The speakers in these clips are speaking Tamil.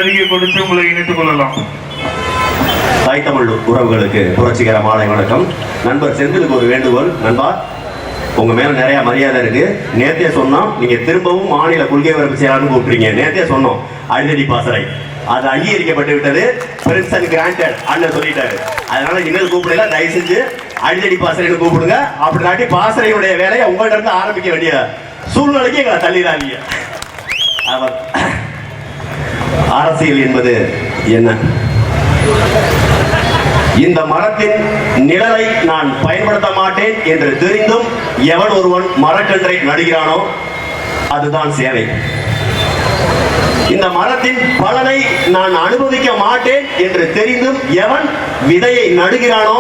கொடுத்து உங்களை இணைத்துக் கொள்ளலாம். தாய் தமிழ் உறவுகளுக்கு புரட்சிகர மாலை வணக்கம். நண்பர் செந்திலுக்கு ஒரு வேண்டுகோள். நண்பா, உங்க மேல நிறைய மரியாதை இருக்கு. நேத்தே சொன்னோம், நீங்க திரும்பவும் மாநில கொள்கை வரப்பு செயலாளர்னு கூப்பிட்டுறீங்க. நேத்தே சொன்னோம் அடிதடி பாசறை அது அங்கீகரிக்கப்பட்டு விட்டது. பிரின்ஸ் அண்ட் கிராண்டட் அண்ணன் சொல்லிட்டாரு. அதனால இனிமேல் கூப்பிடல, தயவு செஞ்சு அடிதடி பாசறைன்னு கூப்பிடுங்க. அப்படி இல்லாட்டி பாசறையுடைய வேலையை உங்கள்ட்ட இருந்து ஆரம்பிக்க வேண்டிய சூழ்நிலைக்கு எங்களை தள்ளிடாதீங்க. அவர் அரசியல் என்பது என்ன? இந்த மரத்தின் நிழலை நான் பயன்படுத்த மாட்டேன் என்று தெரிந்தும் எவன் ஒருவன் மரக்கன்றை நடுகிறானோ அதுதான் சேவை. இந்த மரத்தின் பலனை நான் அனுபவிக்க மாட்டேன் என்று தெரிந்தும் எவன் விதையை நடுகிறானோ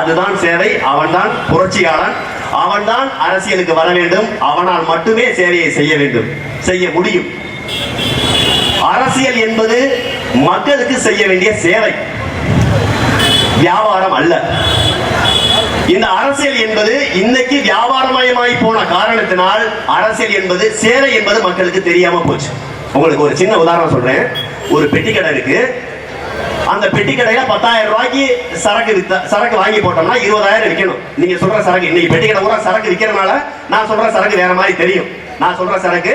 அதுதான் சேவை. அவன்தான் புரட்சியாளன், அவன்தான் அரசியலுக்கு வர வேண்டும். அவனால் மட்டுமே சேவையை செய்ய வேண்டும், செய்ய முடியும். அரசியல் என்பது மக்களுக்கு செய்ய வேண்டிய சேவை, வியாபாரம் அல்ல. இந்த அரசியல் என்பது இன்னைக்கு வியாபாரமயமாய் போன காரணத்தினால் அரசியல் என்பது சேவை என்பது மக்களுக்கு தெரியாம போச்சு. உங்களுக்கு ஒரு சின்ன உதாரணம் சொல்றேன். ஒரு பெட்டி கடை இருக்கு. அந்த பெட்டி கடையில 10,000 ரூபாய்க்கு சரக்கு வாங்கி போட்டோம்னா 20,000 விற்கணும். நீங்க சொல்ற சரக்கு, இன்னைக்கு பெட்டி கடை கூட சரக்கு விற்கிறதுனால நான் சொல்ற சரக்கு வேற மாதிரி தெரியும். நான் சொல்ற சரக்கு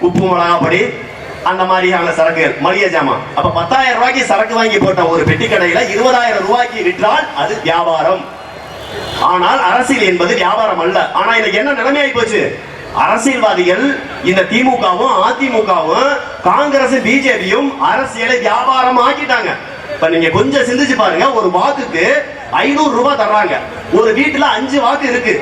உப்பு மிளகா பொடி அந்த மாதிரியான சரக்குகள், மளிகை ஜாமான். அப்ப 10,000 ரூபாய்க்கு சரக்கு வாங்கி போட்ட ஒரு பெட்டி கடையில 20,000 ரூபாய்க்கு விற்றால் அது வியாபாரம். ஆனால் அரசியல் என்பது வியாபாரம் அல்ல. ஆனா இன்னைக்கு என்ன நிலைமையாகி போச்சு? அரசியல்வாதிகள், இந்த திமுகவும் அதிமுகவும் காங்கிரஸ் பிஜேபியும் அரசியலை வியாபாரம் ஆக்கிட்டாங்க. இப்ப நீங்க கொஞ்சம் சிந்திச்சு பாருங்க. ஒரு வாக்குக்கு 500 ரூபாய் தர்றாங்க. ஒரு வீட்டுல 5 வாக்கு இருக்கு.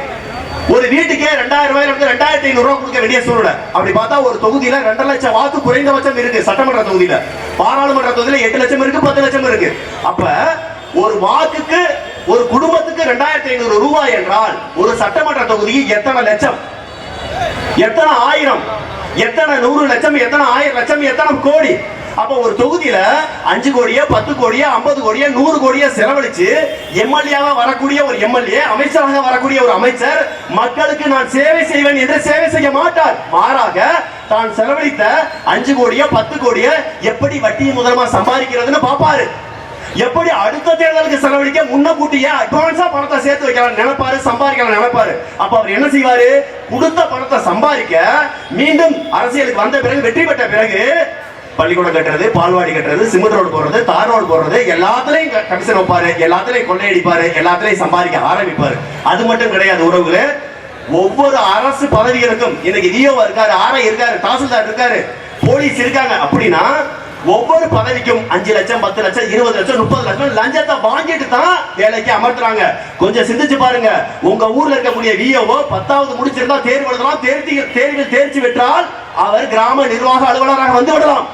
ஒரு வீட்டுக்கே 2,000 ரூபாயில இருந்து 2,500 ரூபாய் கொடுக்க வேண்டிய சூழ்நிலை. அப்படி பார்த்தா ஒரு தொகுதியில 2 லட்சம் வாக்கு குறைந்தபட்சம் இருக்கு. சட்டமன்ற தொகுதியில, பாராளுமன்ற தொகுதியில 8 லட்சம் இருக்கு, 10 லட்சம் இருக்கு. அப்ப ஒரு வாக்குக்கு, ஒரு குடும்பத்துக்கு 2,500 ரூபாய் என்றால் ஒரு சட்டமன்ற தொகுதிக்கு எத்தனை லட்சம், எத்தனை ஆயிரம், எத்தனை 100 லட்சம், எத்தனை 1000 லட்சம், எத்தனை கோடி. அப்ப ஒரு தொகுதியில 5 கோடியே, 10 கோடியே, 50 கோடியே, 100 கோடியே செலவழிச்சு எம்எல்ஏவா வரக்கூடிய ஒரு எம்எல்ஏ, அமைச்சராக வரக்கூடிய ஒரு அமைச்சர் மக்களுக்கு நான் சேவை செய்வேன் என்று சேவை செய்ய மாட்டார். மாறாக தான் செலவழித்த 5 கோடியே 10 கோடியே எப்படி வட்டி முதலமா சம்பாதிக்கிறதுன்னு பாப்பாரு. எப்படி அடுத்த தேர்தலுக்கு செலவழிக்க முன்னக்கூட்டியே அட்வான்ஸா பணத்தை சேர்த்து வைக்கலாம் நினைப்பாரு, சம்பாதிக்கலாம் நினைப்பாரு. அப்ப அவர் என்ன செய்வாரு? கொடுத்த பணத்தை சம்பாதிக்க மீண்டும் அரசியலுக்கு வந்த பிறகு, வெற்றி பெற்ற பிறகு பள்ளிக்கூடம் கட்டுறது, பால்வாடி கட்டுறது, சிமெண்ட் ரோடு போடுறது, தார் ரோடு போடுறது, எல்லாத்துலயும் கமிஷன் வைப்பாரு, எல்லாத்துலயும் கொள்ளையடிப்பாரு, எல்லாத்துலயும் சம்பாதிக்க ஆரம்பிப்பாரு. அது மட்டும் கிடையாது உறவுகளே. ஒவ்வொரு அரசு பதவிகளுக்கும் இன்னைக்கு விஓ இருக்காரு, ஆர்ஐ இருக்காரு, தாசில்தார் இருக்காரு, போலீஸ் இருக்காங்க. அப்படின்னா ஒவ்வொரு பதவிக்கும் 5 லட்சம், 10 லட்சம், 20 லட்சம், 30 லட்சம் லஞ்சத்தை வாங்கிட்டு தான் வேலைக்கு அமர்த்துறாங்க. கொஞ்சம் சிந்திச்சு பாருங்க. உங்க ஊர்ல இருக்கக்கூடிய விஓ 10வது முடிச்சிருந்தா தேர்வு எழுதலாம். தேர்வில் தேர்ச்சி பெற்றால் அவர் கிராம நிர்வாக அலுவலராக வந்து விடலாம்.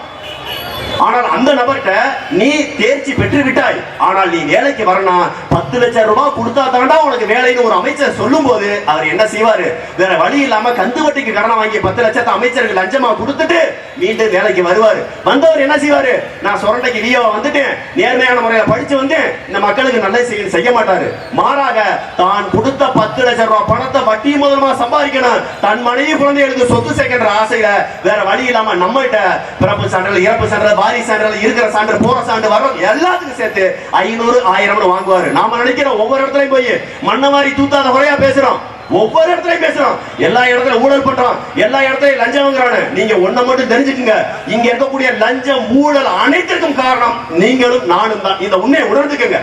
ஆனால் அந்த நபர்கிட்ட நீ தேர்ச்சி பெற்று விட்டாய், ஆனால் நீ வேலைக்கு வரணும் 10 லட்சம் ரூபாய் கொடுத்தா தாண்டா உனக்கு வேலைன்னு ஒரு அமைச்சர் சொல்லும் போது அவர் என்ன செய்வாரு? வேற வழி இல்லாம கந்து வட்டிக்கு கடன் வாங்கி 10 லட்சத்தை அமைச்சருக்கு லஞ்சமா கொடுத்துட்டு மீண்டும் வேலைக்கு வருவாரு. வந்தவர் என்ன செய்வாரு? நான் சொரண்டைக்கு விஓ வந்துட்டேன், நேர்மையான முறையில படிச்சு வந்தேன், இந்த மக்களுக்கு நல்ல செய்ய மாட்டாரு. மாறாக தான் கொடுத்த 10 லட்சம் ரூபாய் பணத்தை வட்டி மூலமா சம்பாதிக்கணும், தன் மனைவி குழந்தைகளுக்கு சொத்து சேர்க்கின்ற ஆசையில வேற வழி இல்லாம நம்மகிட்ட பிறப்பு சான்றிதழ், இறப்பு சான்றிதழ், வாரி சான்றிதழ், இருக்கிற சான்று, போற சான்று, வர எல்லாத்துக்கும் சேர்த்து 500, 1000 வாங்குவாரு. நாம நினைக்கிறோம் ஒவ்வொரு இடத்துலயும் போய் மண்ணவாரி தூத்தாத குறையா பேசுறோம், ஒவ்வொரு இடத்துலயும் பேசுறோம், எல்லா இடத்துலயும் ஊழல் பண்றோம், எல்லா இடத்துலயும் லஞ்சம் வாங்குறானு. நீங்க ஒன்ன மட்டும் தெரிஞ்சுக்குங்க, இங்க இருக்கக்கூடிய லஞ்சம், ஊழல் அனைத்திற்கும் காரணம் நீங்களும் நானும் தான். இந்த உண்மையை உணர்ந்துக்குங்க.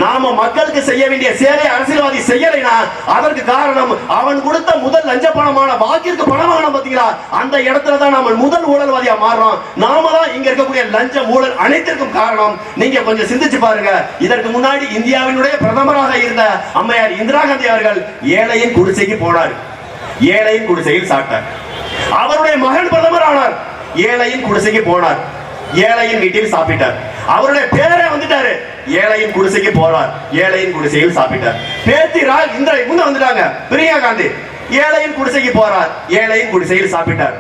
நாம மக்களுக்கு செய்ய வேண்டிய சேவை அரசியல்வாதி செய்யலைனா அதற்கு காரணம் அவன் கொடுத்த முதல் லஞ்ச பணமான வாக்கிற்கு பணம் வாங்கணும் பாத்தீங்களா, அந்த இடத்துல தான் நாம முதல் ஊழல்வாதியா மாறுறோம். நாம தான் இங்க இருக்கக்கூடிய லஞ்சம், ஊழல் அனைத்திற்கும் காரணம். நீங்க கொஞ்சம் சிந்திச்சு பாருங்க. இதற்கு முன்னாடி இந்தியாவினுடைய பிரதமராக இருந்த அம்மையார் இந்திரா காந்தி அவர்கள் ஏழையின் குடிசைக்கு போனார், ஏழையின் குடிசையில் சாப்பிட்டார். அவருடைய மகன் பிரதமர் ஆனார், ஏழையின் குடிசைக்கு போனார், ஏழையின் வீட்டில் சாப்பிட்டார். அவருடைய பேரே வந்துட்டாரு, ஏழையின் குடிசைக்கு போறார், ஏழையின் குடிசையில் சாப்பிட்டார். பேத்திரால் இந்திரா முன்ன வந்துட்டாங்க, பிரியா காந்தி ஏழையின் குடிசைக்கு போறார், ஏழையின் குடிசையில் சாப்பிட்டார்.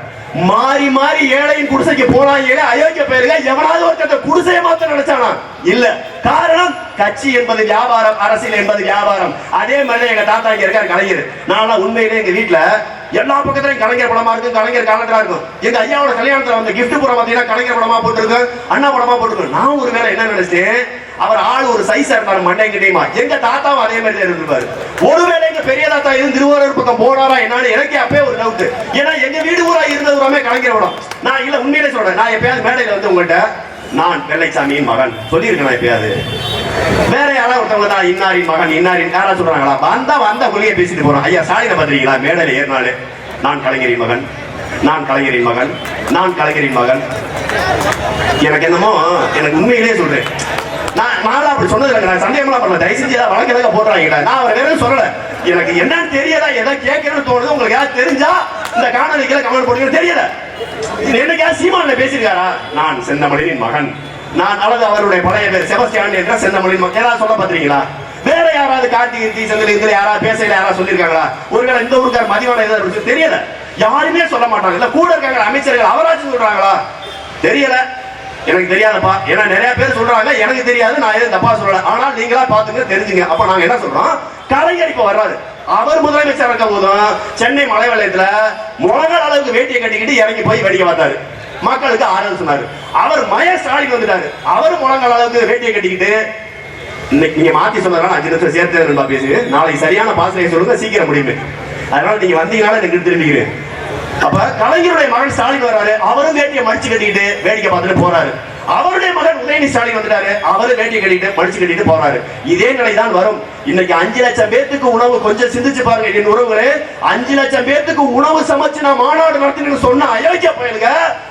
மாறி மாறி ஏழையின் குடிசைக்கு போனா அயோக்கிய பேருங்க. எவனாவது ஒருத்தர் குடிசையை மாத்த நினைச்சானா? இல்ல. காரணம் கட்சி என்பது வியாபாரம், அரசியல் என்பது வியாபாரம். அதே மாதிரி எங்க தாத்தா இங்க இருக்காரு கலைஞர். நான் உண்மையிலே எங்க வீட்டுல எல்லா பக்கத்துலயும் கலைஞர் படமா இருக்கும், கலைஞர் காலத்துல இருக்கும். எங்க ஐயாவோட கல்யாணத்துல வந்து கிஃப்ட் படம் பாத்தீங்கன்னா கலைஞர் படமா போட்டுருக்கு, அண்ணா படமா போட்டுருக்கு. நான் ஒரு வேளை என்ன நினைச்சேன், அவர் ஆள் ஒரு சைஸா இருந்தாரு, மண்டை கிட்டேயுமா. எங்க தாத்தாவும் அதே மாதிரி இருந்திருப்பாரு. ஒருவேளை எங்க பெரிய தாத்தா இருந்து திருவாரூர் பக்கம் போனாரா என்னன்னு எனக்கு அப்பவே ஒரு டவுட். ஏன்னா எங்க வீடு ஊரா இருந்த ஊராமே கலைஞர் படம். நான் இல்ல உண்மையிலே சொல்றேன், நான் எப்பயாவது மேடையில வந்து உங்கள்கிட்ட நான் வெள்ளைச்சாமியின் மகன் சொல்லியிருக்கேன் எப்பயாவது. வேற யாராவது ஒருத்தவங்க தான் இன்னாரின் மகன் இன்னாரின் யாரா சொல்றாங்களா? வந்த கொள்கையை பேசிட்டு போறோம். ஐயா ஸ்டாலினை பாத்தீங்களா மேடையில ஏறினாலே நான் கலைஞரின் மகன், நான் கலைஞரின் மகன், நான் கலைஞரின் மகன். எனக்கு என்னமோ எனக்கு உண்மையிலேயே சொல்றேன், நான் அப்படி சொன்னது இல்லை. நான் சந்தேகம்லாம் பண்ணல, தயவு செஞ்சு ஏதாவது வழக்கதாக போடுறாங்க. நான் அவர் வேற சொல்லல, எனக்கு என்னன்னு தெரியல, எதாவது கேட்கணும்னு தோணுது. உங்களுக்கு யாரும் தெரிஞ்சா இந்த காணொலிகளை கமெண்ட் போடுங்க. தெரியல என்னைக்கா சீமான்ல பேசியிருக்காரா நான் செந்தமிழின் மகன், நான் அல்லது அவருடைய பழைய பேர் செபஸ்டியான் என்ற செந்தமிழின் மகன் யாராவது சொல்ல பாத்தீங்களா? வேற யாராவது கார்த்திகை செந்தில் யாராவது பேசல யாராவது சொல்லியிருக்காங்களா? ஒருவேளை இந்த ஊருக்கார மதிவான ஏதாவது தெரியல, யாருமே சொல்ல மாட்டாங்க. இல்ல கூட இருக்காங்க அமைச்சர்கள் அவராச்சும் சொல்றாங்களா? தெரியல, எனக்கு தெரியாதப்பா. ஏன்னா நிறைய பேர் சொல்றாங்க, எனக்கு தெரியாது, நான் எதுவும் தப்பா சொல்லல. ஆனால் நீங்களா பாத்துங்க தெரிஞ்சுங்க. அப்ப நாங்க என்ன சொல்றோம், கலைஞர் இப்ப வர்றாரு. அவர் முதலமைச்சர் இருக்கும் போதும் சென்னை மலை வெள்ளத்துல முழங்கால் அளவுக்கு வேட்டியை கட்டிக்கிட்டு இறங்கி போய் வேடிக்கை பார்த்தாரு, மக்களுக்கு ஆறுதல் சொன்னாரு. அவர் ஸ்டாலின் வந்துட்டாரு, அவர் முழங்கால் அளவுக்கு வேட்டியை கட்டிக்கிட்டு இன்னைக்கு நீங்க மாத்தி சொன்னதால 5 நிமிஷம் சேர்த்து பேசுங்க. நாளைக்கு சரியான பாசனையை சொல்லுங்க, சீக்கிரம் முடியுமே. அதனால நீங்க வந்தீங்கனால எனக்கு திரும்பிக்கிறேன். அப்ப கலைஞருடைய மகன் ஸ்டாலின் வர்றாரு, அவரும் வேட்டியை மடிச்சு கட்டிக்கிட்டு வேடிக்கை பார்த்துட்டு போறாரு. அவருடைய மகன் உதயநிதி ஸ்டாலின் வந்துட்டாரு, அவரு வேட்டியை கட்டிட்டு மடிச்சு கட்டிட்டு போறாரு. இதே நிலைதான் வரும். இன்னைக்கு 5 லட்சம் பேத்துக்கு உணவு, கொஞ்சம் சிந்திச்சு பாருங்க என் உறவுகளே. 5 லட்சம் பேத்துக்கு உணவு சமைச்சு நான் மாநாடு நடத்தினு சொன்ன அயோக்கிய பயலுங்க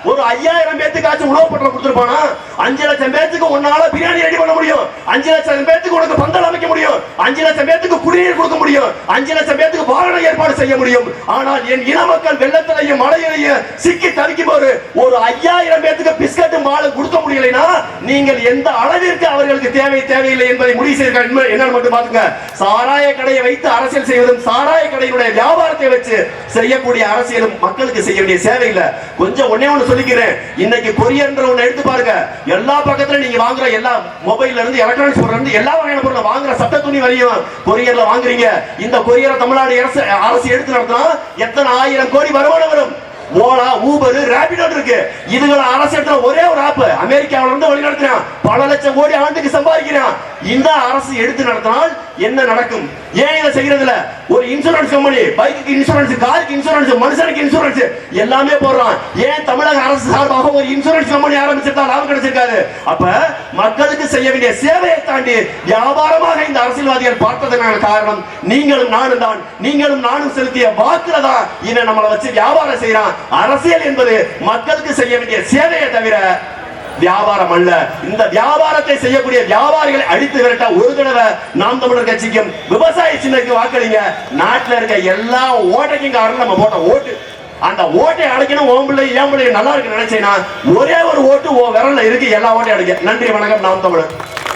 ஒரு 5000 பேத்துக்காச்சும் உணவு பட்டம் கொடுத்துருப்பானா? 5 லட்சம் பேத்துக்கு உன்னால பிரியாணி ரெடி பண்ண முடியும், 5 லட்சம் பேத்துக்கு உனக்கு பந்தல் அமைக்க முடியும், 5 லட்சம் பேத்துக்கு குடிநீர் கொடுக்க முடியும், 5 லட்சம் பேத்துக்கு வாகன ஏற்பாடு செய்ய முடியும். ஆனால் என் இன மக்கள் வெள்ளத்திலையும் மழையிலையும் சிக்கி தவிக்கும் போது ஒரு 5000 பேத்துக்கு பிஸ்கட்டும் பாலும் கொடுக்க முடியலைன்னா நீங்கள் எந்த அளவிற்கு அவர்களுக்கு தேவையில்லை என்பதை முடிவு செய்ய என்னன்னு மட்டும் பாத்துங்க. சாராய கடையை வைத்து அரசியல் செய்வதும் சாராய கடையினுடைய வியாபாரத்தை வச்சு செய்யக்கூடிய அரசியலும் மக்களுக்கு செய்ய வேண்டிய சேவை இல்ல. கொஞ்சம் ஒண்ணே ஒண்ணு சொல்லிக்கிறேன், இன்னைக்கு கொரியர்ன்ற ஒண்ணு எடுத்து பாருங்க. எல்லா பக்கத்துல நீங்க வாங்குற எல்லா மொபைல்ல இருந்து எலக்ட்ரானிக்ஸ் பொருள் இருந்து எல்லா வகையான பொருள் வாங்குற சட்ட துணி வரையும் கொரியர்ல வாங்குறீங்க. இந்த கொரியரை தமிழ்நாடு அரசு எடுத்து நடத்தினா எத்தனை 1000 கோடி வருமானம் வரும்? ஓலா, ஊபர், ராபிடோ இருக்கு. இதுகளை அரசு ஒரே ஒரு ஆப் அமெரிக்காவில இருந்து வழிநடத்தினான், பல லட்சம் கோடி ஆண்டுக்கு சம்பாதிக்கிறான். இந்த அரசு எடுத்து நடத்தினால் என்ன நடக்கும்? ஏன் இதை செய்யறதுல ஒரு இன்சூரன்ஸ் கம்பெனி, பைக்கு இன்சூரன்ஸ், காருக்கு இன்சூரன்ஸ், மனுஷனுக்கு இன்சூரன்ஸ் எல்லாமே போடுறான். ஏன் தமிழக அரசு சார்பாக ஒரு இன்சூரன்ஸ் கம்பெனி ஆரம்பிச்சிருந்தா லாபம் கிடைச்சிருக்காது? அப்ப மக்களுக்கு செய்ய வேண்டிய சேவையை தாண்டி வியாபாரமாக இந்த அரசியல்வாதிகள் பார்த்ததற்கான காரணம் நீங்களும் நானும் தான். நீங்களும் நானும் செலுத்திய வாக்குல தான் இதை நம்மளை வச்சு வியாபாரம் செய்யறான். அரசியல் என்பது மக்களுக்கு செய்ய வேண்டிய சேவையை தவிர வியாபாரம் அல்ல. இந்த வியாபாரத்தை செய்யக்கூடிய வியாபாரிகளை அழித்து விரட்ட ஒரு தடவை நாம் தமிழர் கட்சிக்கும் விவசாய சின்னத்துக்கு வாக்களிங்க. நாட்டில் இருக்க எல்லா ஓட்டைக்கும் காரணம் நம்ம போட்ட ஓட்டு. அந்த ஓட்டை அடைக்கணும். ஓம்பிள்ளை ஏம்பிள்ளை நல்லா இருக்கு நினைச்சேன்னா ஒரே ஒரு ஓட்டு விரல்ல இருக்கு, எல்லா ஓட்டையும் அடைக்க. நன்றி, வணக்கம். நாம் தமிழர்.